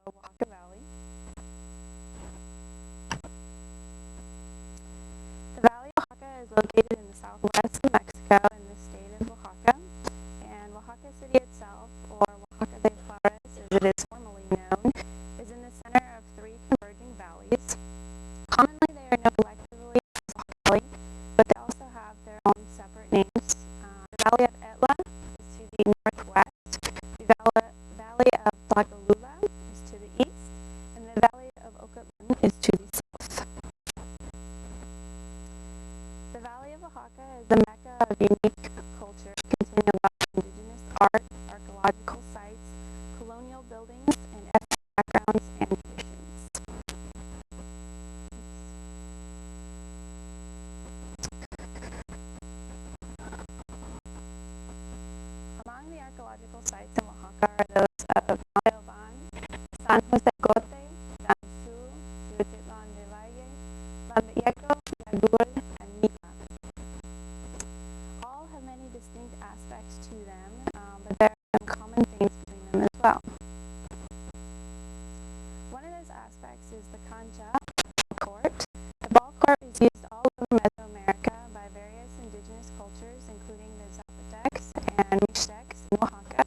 Oaxaca Valley. The Valley of Oaxaca is located in the southwest of Mexico in the state of Oaxaca, and Oaxaca City itself, or Oaxaca de Juarez as it is formally known, is in the center of three converging valleys. Commonly they are known collectively as Oaxaca Valley, but they also have their own separate names. The Valley of Etla is to the northwest, the Valley of Tlacolula is to the east, and the Valley of Ocotlan is to the south. The Valley of Oaxaca is the mecca of unique culture, containing a lot of indigenous art, archaeological sites, colonial buildings, and ethnic backgrounds and traditions. Among the archaeological sites in Oaxaca are those of Monte Albán, San Jose Cote, Danzú, Teotitlán de Valle, Lambayeco, Yagul, and Mila. All have many distinct aspects to them, but there are some common themes between them as well. One of those aspects is the cancha, ball court. The ball court is used all over Mesoamerica by various indigenous cultures, including the Zapotecs and Mixtecs in Oaxaca.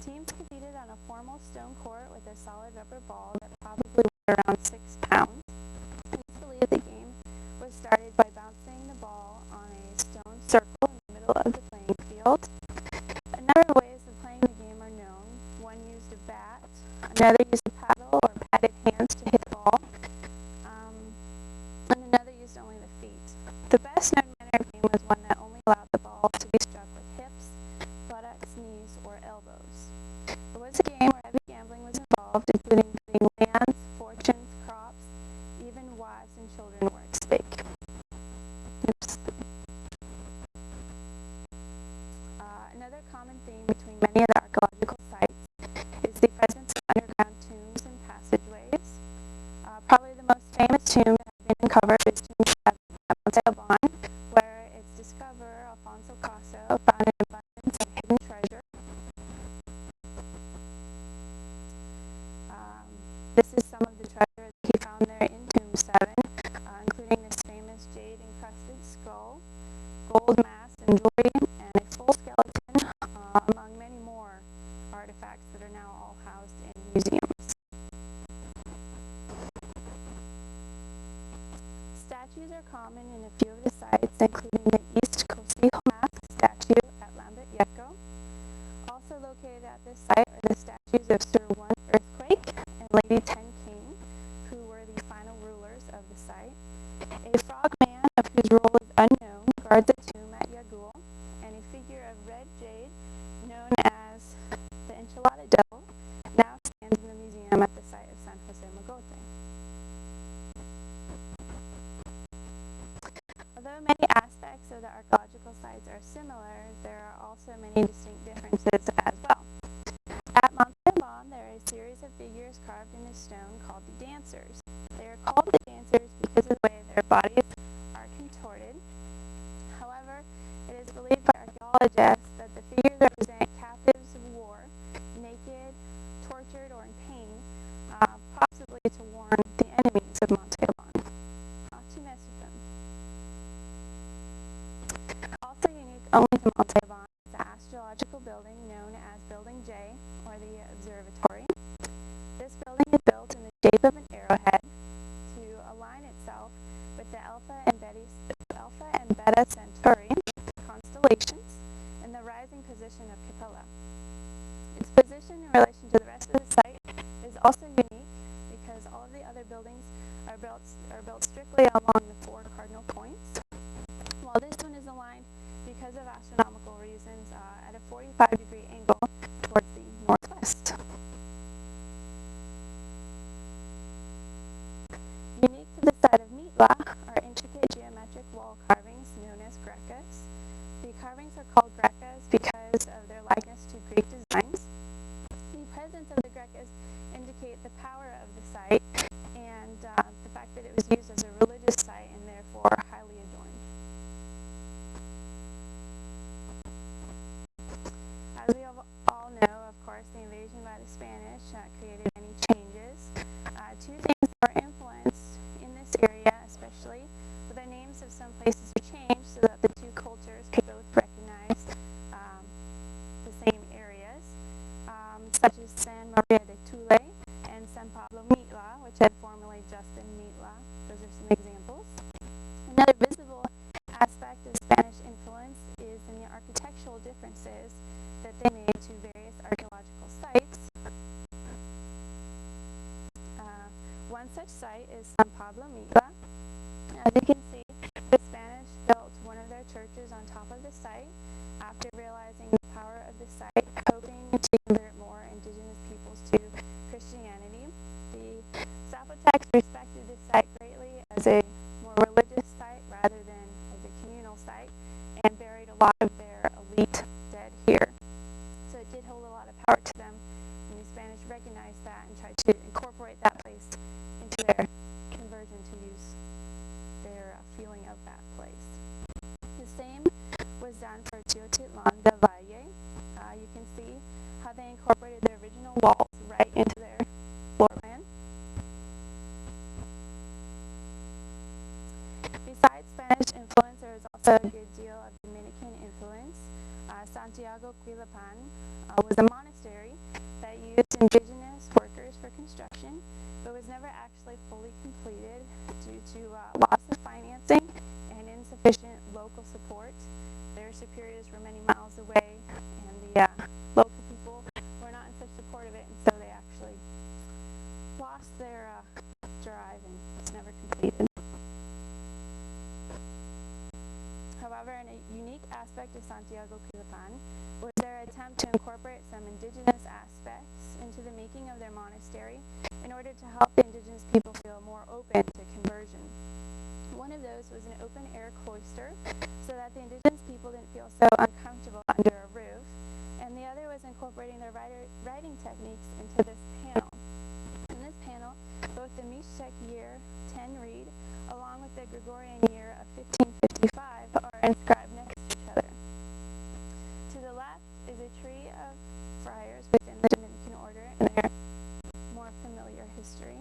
Teams competed on a formal stone court with a solid rubber ball that probably weighed around 6 pounds. It's believed the game was started by bouncing the ball on a stone circle in the middle of the playing field. A number of ways of playing the game are known. One used a bat, another used a paddle or padded hands to hit the ball, and another used only the feet. The best known manner of game was one that only allowed the ball to be struck with hips, buttocks, knees, or elbows. It was a game where heavy gambling was involved, including betting lands, fortunes, crops, even wives and children were at stake. Another common theme between many of the archaeological sites is the presence of underground tombs and passageways. Probably the most famous tomb that has been uncovered is Tomb 7 at Monte Albán, where its discoverer, Alfonso Caso, found an abundance of hidden treasure. This is some of the treasure that he found there in Tomb 7, including this famous jade-encrusted skull, gold mask and jewelry, and a full skeleton, among many more artifacts that are now all housed in museums. Statues are common in a few of the sites, including the East Costhijo Mask statue at Lambayeco. Also located at this site are the statues of Sir One Earthquake and Lady Ten King, who were the final rulers of the site. A frogman, of whose role is unknown, guards a tomb at Yagul, and a figure of red jade, known as the Enchilada Devil, now stands in the museum at the site of San Jose Mogote. Although many aspects of the archaeological sites are similar, there are also many distinct differences as well. At Monte Albán, there are a series of figures carved in the stone called the dancers. They are called the dancers because of the way their bodies are contorted. However, it is believed by archaeologists that the figures represent captives of war, naked, tortured, or in pain, possibly to warn the enemies of Monte Albán not to mess with them. Also unique only to Monte Albán is the astrological building known as Building J, or the observatory. This building is built in the shape of an arrowhead to align itself with the Alpha and Beta Centauri constellations and the rising position of Capella. Its position in relation to the rest of the site is also unique because all of the other buildings are built strictly along the 4 cardinal points, while this one is aligned because of astronomical reasons at a 45-degree angle towards the northwest. Unique to the site of Mitla are intricate geometric wall carvings known as grecas. The carvings are called grecas because of their likeness to Greek designs. The presence of the grecas indicate the power of the site and the fact that it was used as a religious site and therefore highly adorned. As we such as San Maria de Tule and San Pablo Mitla, which had formerly just been Mitla. Those are some examples. Another visible aspect of Spanish influence is in the architectural differences that they made to various archaeological sites. One such site is San Pablo Mitla. As you can see, the Spanish built one of their churches on top of the site after realizing the power of the site, hoping to convert more indigenous peoples to Christianity. The Zapotecs respected the site greatly as a more religious site rather than as a communal site, and buried a lot of their elite dead here. So it did hold a lot of power to them, and the Spanish recognized that and tried to incorporate that place into their conversion to use their feeling of that place. The same was done for Teotitlán del Valle. You can see how they incorporated the original walls right into their floor plan. Besides Spanish influence, there was also a good deal of Dominican influence. Santiago Quilapan was a monastery that used indigenous workers for construction, but was never actually fully completed due to loss of financing and insufficient local support. Their superiors were many miles away, and the local people were not in such support of it, and so they actually lost their drive, and it's never completed. However, a unique aspect of Santiago Quilapan was their attempt to incorporate some indigenous aspects into the making of their monastery in order to help the indigenous people feel more open to conversion. One of those was an open-air cloister so that the indigenous people didn't feel so uncomfortable under a roof, and the other was incorporating their writing techniques into this panel. In this panel, both the Mixtec year 10 reed along with the Gregorian year of 1555 are inscribed next to each other. To the left is a tree of friars within the Dominican order and their more familiar history.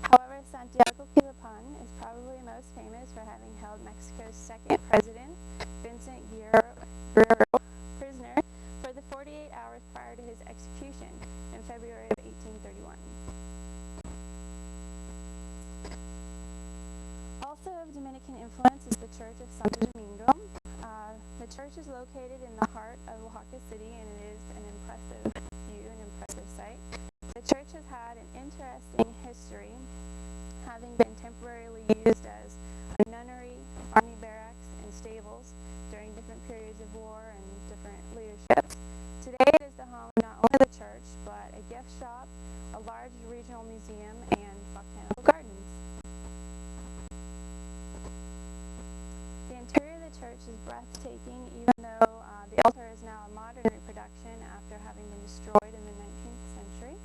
However, Santiago Quilapan is probably most famous for having held Mexico's second president, Vincent Guerrero, prisoner for the 48 hours prior to his execution in February of 1831. Also of Dominican influence is the Church of Santo Domingo. The church is located in the heart of Oaxaca City, and it is an impressive view, an impressive site. The church has had an interesting history, having been temporarily used as a nunnery, army barracks, and stables during different periods of war and different leaderships. Today it is the home of not only the church, but a gift shop, a large regional museum, and botanical gardens. The interior of the church is breathtaking, even though the altar is now a modern reproduction after having been destroyed in the 19th century.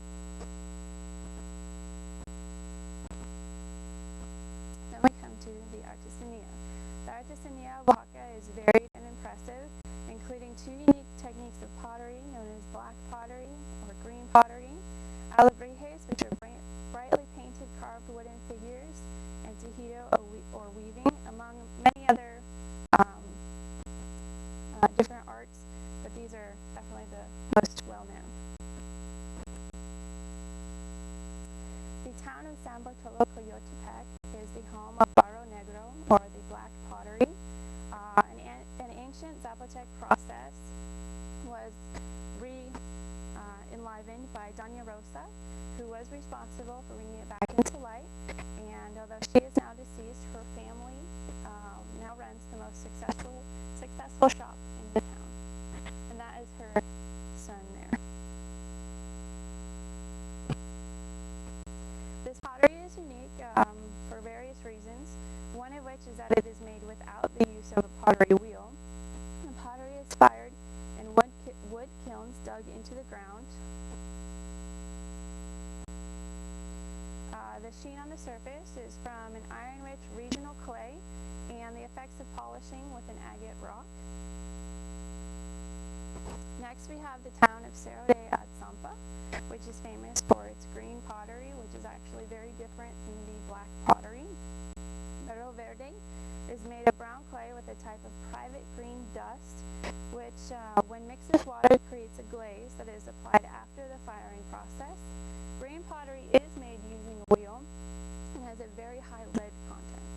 Then we come to the artesania. The artesania of Oaxaca is varied and impressive, including two unique techniques of pottery known as black pottery or green pottery, alebrijes, which are brightly painted carved wooden figures, and tejido or weaving, among many other different arts, but these are definitely the most well-known. The town of San Bartolo Coyotepec is the home of Barro Negro, or the black pottery. An ancient Zapotec process was enlivened by Doña Rosa, who was responsible for bringing it back into light, and although she is now deceased, her family now runs the most successful shop in the town, and that is her son there. This pottery is unique for various reasons, one of which is that it is made without the use of a pottery wheel. The pottery is fired in wood kilns dug into the ground. The sheen on the surface is from an iron-rich regional clay and the effects of polishing with an agate rock. Next we have the town of Cerro de Atzampa, which is famous for its green pottery, which is actually very different than the black pottery. Pero verde is made of brown clay with a type of private green dust, which, when mixed with water, creates a glaze that is applied after the firing process. Green pottery is made using a wheel and has a very high lead content.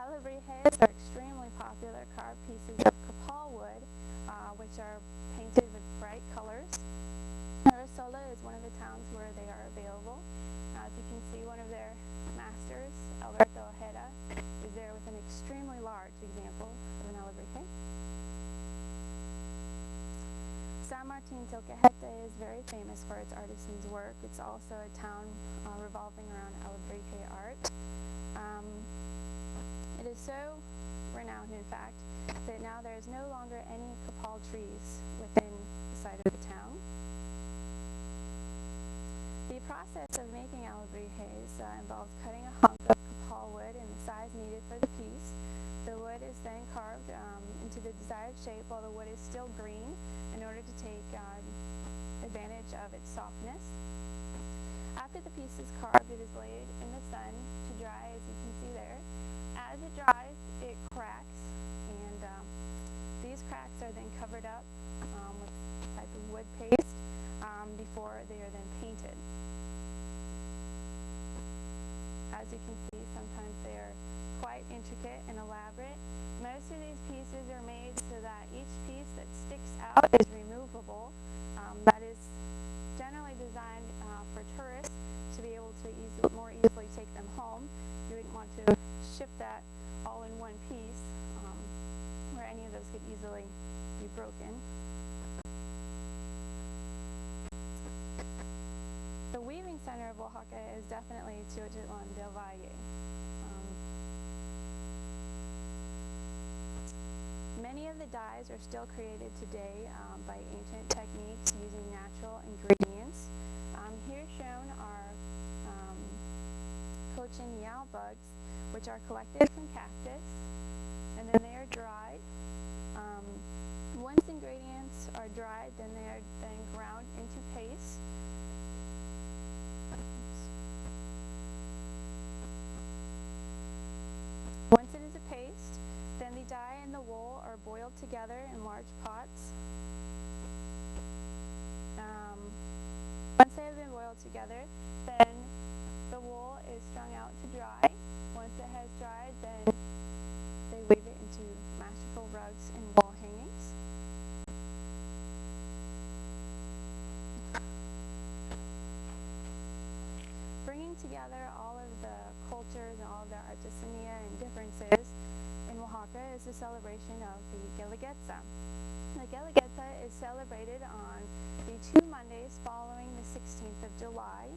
Alebrijes are extremely popular carved pieces of copal wood, which are painted with bright colors. Arisola is one of the towns where they are available. As you can see, one of their masters, Alberto Ojeda, is there with an extremely large example of an alebrije. San Martin Tilcajete is very famous for its artisans' work. It's also a town revolving around alebrije art. It is so renowned, in fact, that now there is no longer any copal trees within the site of the town. The process of making alebrijes involves cutting a hunk of copal wood in the size needed for the piece. The wood is then carved into the desired shape while the wood is still green in order to take advantage of its softness. After the piece is carved, it is laid in the sun to dry, as you can see there. As it dries, it cracks, and these cracks are then covered up with a type of wood paste before they are then painted. As you can see, sometimes they are quite intricate and elaborate. Most of these pieces are made so that each piece that sticks out is removable. That is generally designed for tourists to be able to more easily take them home. You wouldn't want to ship that all in one piece where any of those could easily be broken. The weaving center of Oaxaca is definitely Teotihuacan del Valle. Many of the dyes are still created today by ancient techniques using natural ingredients. Here shown are cochineal bugs, which are collected from cactus, and then they are dried. Once ingredients are dried, then they are then ground into paste. Once it is a paste, then the dye and the wool are boiled together in large pots. Once they have been boiled together, then the wool is strung out to dry. Once it has dried, then they weave it into masterful rugs and wall hangings. Bringing together all of the cultures and all of their artisania and differences in Oaxaca is the celebration of the Guelaguetza. The Guelaguetza is celebrated on the 2 Mondays following the 16th of July,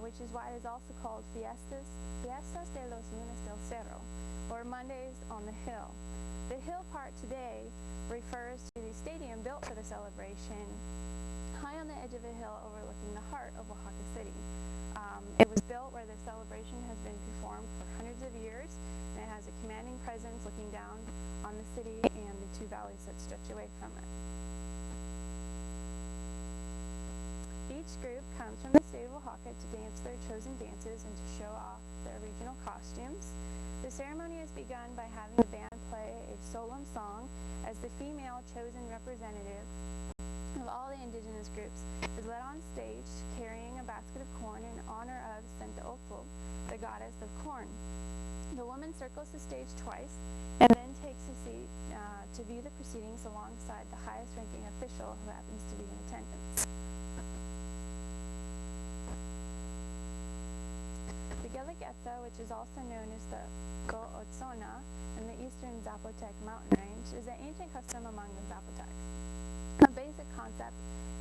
which is why it is also called Fiestas de los Lunes del Cerro, or Mondays on the Hill. The hill part today refers to the stadium built for the celebration high on the edge of a hill overlooking the heart of Oaxaca City. It was built where the celebration has been performed for hundreds of years, and it has a commanding presence looking down on the city and the 2 valleys that stretch away from it. Each group comes from the state of Oaxaca to dance their chosen dances and to show off their regional costumes. The ceremony is begun by having the band play a solemn song as the female chosen representative of all the indigenous groups is led on stage carrying a basket of corn in honor of Centeotl, the goddess of corn. The woman circles the stage twice and then takes a seat to view the proceedings alongside the highest ranking official who happens to be in attendance. The Guelaguetza, which is also known as the Go'otzona in the eastern Zapotec mountain range, is an ancient custom among the Zapotecs. The basic concept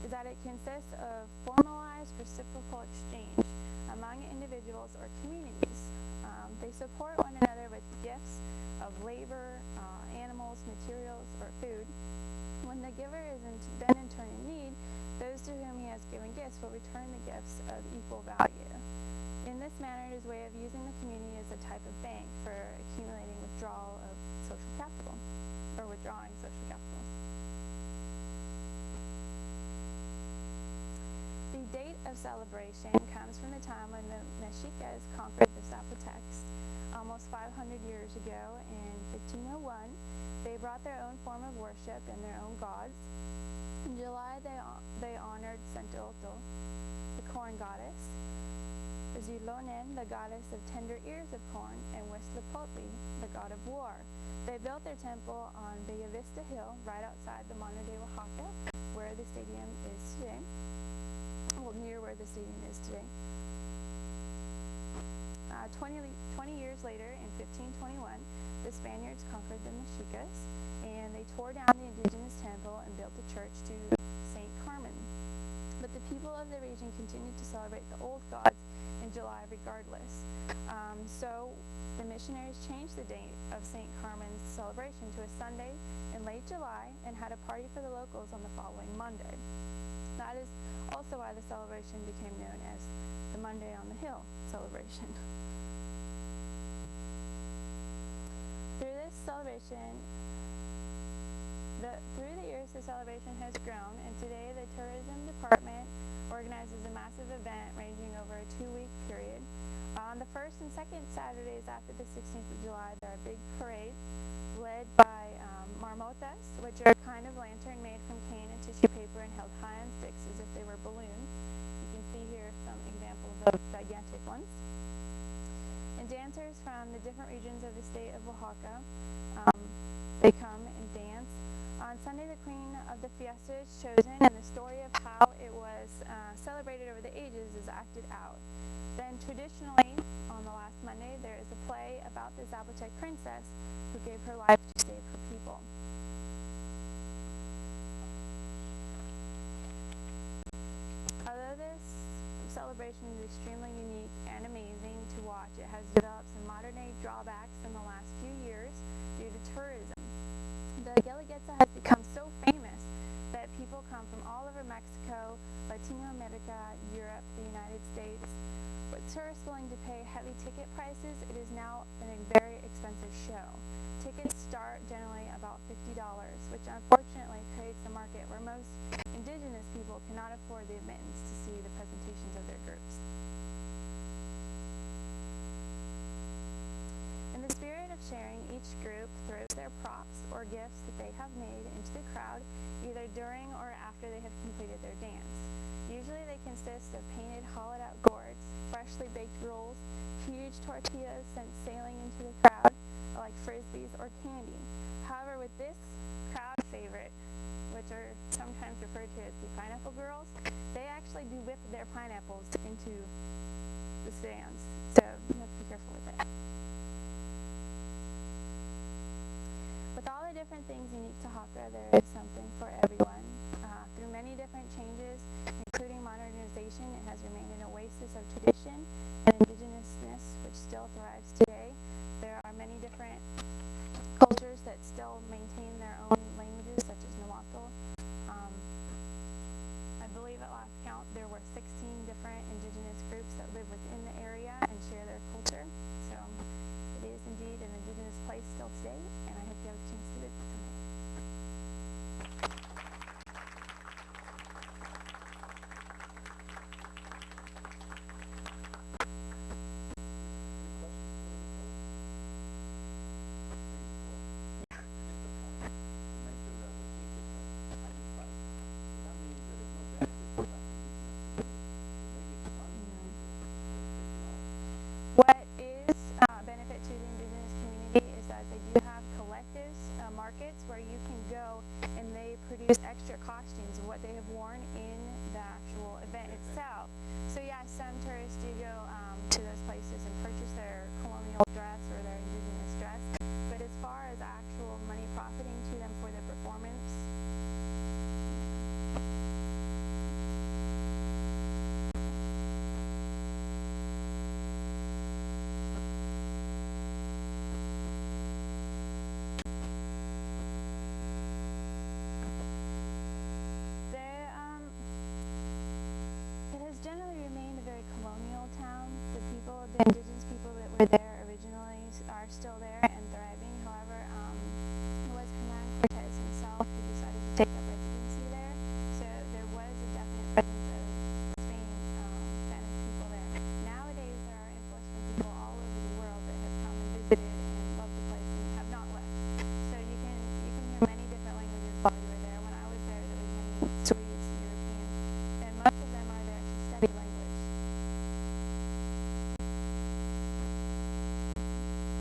is that it consists of formalized reciprocal exchange among individuals or communities. They support one another with gifts of labor, animals, materials, or food. When the giver is then in turn in need, those to whom he has given gifts will return the gifts of equal value. In this manner, it is a way of using the community as a type of bank for accumulating withdrawal of social capital, or withdrawing social capital. The date of celebration comes comes from the time when the Mexicas conquered the Zapotecs almost 500 years ago in 1501. They brought their own form of worship and their own gods. In July, they honored Centotl, the corn goddess, Zilonen, the goddess of tender ears of corn, and Huitzilopochtli, the god of war. They built their temple on Bella Vista Hill, right outside the modern-day Oaxaca, where the stadium is today. Well, near where the stadium is today. 20 years later, in 1521, the Spaniards conquered the Mexicas, and they tore down the indigenous temple and built a church to St. Carmen. But the people of the region continued to celebrate the old gods in July regardless. So the missionaries changed the date of St. Carmen's celebration to a Sunday in late July and had a party for the locals on the following Monday. That is also why the celebration became known as the Monday on the Hill celebration. Through this celebration, through the years, the celebration has grown, and today the tourism department organizes a massive event ranging over a 2-week period. On the first and second Saturdays after the 16th of July, there are big parades led by marmotas, which are a kind of lantern made from cane and tissue paper and held high on sticks as if they were balloons. You can see here some examples of gigantic ones. And dancers from the different regions of the state of Oaxaca, they come and dance. On Sunday, the queen of the fiesta is chosen, and the story of how it was celebrated over the ages is acted out. Then traditionally, on the last Monday, there is a play about the Zapotec princess who gave her life to save her people. Although this celebration is extremely unique and amazing to watch, it has developed some modern-day drawbacks in the last few years due to tourism. The Guelaguetza has become so famous that people come from all over Mexico, Latino America, Europe, the United States. With tourists willing to pay heavy ticket prices, it is now a very expensive show. Tickets start generally about $50, which unfortunately creates a market where most indigenous people cannot afford the admittance to see the presentations of their groups. In the spirit of sharing, each group throws their props or gifts that they have made into the crowd, either during or after they have completed their dance. Usually they consist of painted, hollowed-out gourds, freshly baked rolls, huge tortillas sent sailing into the crowd, like frisbees or candy. However, with this crowd favorite, which are sometimes referred to as the pineapple girls, they actually do whip their pineapples into the stands, so you have to be careful with that. With all the different things unique to Oaxaca, there is something for everyone. Through many different changes, including modernization, it has remained an oasis of tradition and indigenousness, which still thrives today. There are many different cultures that still maintain their own languages, such as Nahuatl. I believe at last count there were 16 different indigenous groups that live within the area and share their culture. So it is indeed an indigenous place still today, and I hope you have a chance to visit someday. What is a benefit to the indigenous community is that they do have collectives, markets, where you can go and they produce extra costumes of what they have worn in the actual event itself. So yeah, some tourists do go to those places and purchase their colonial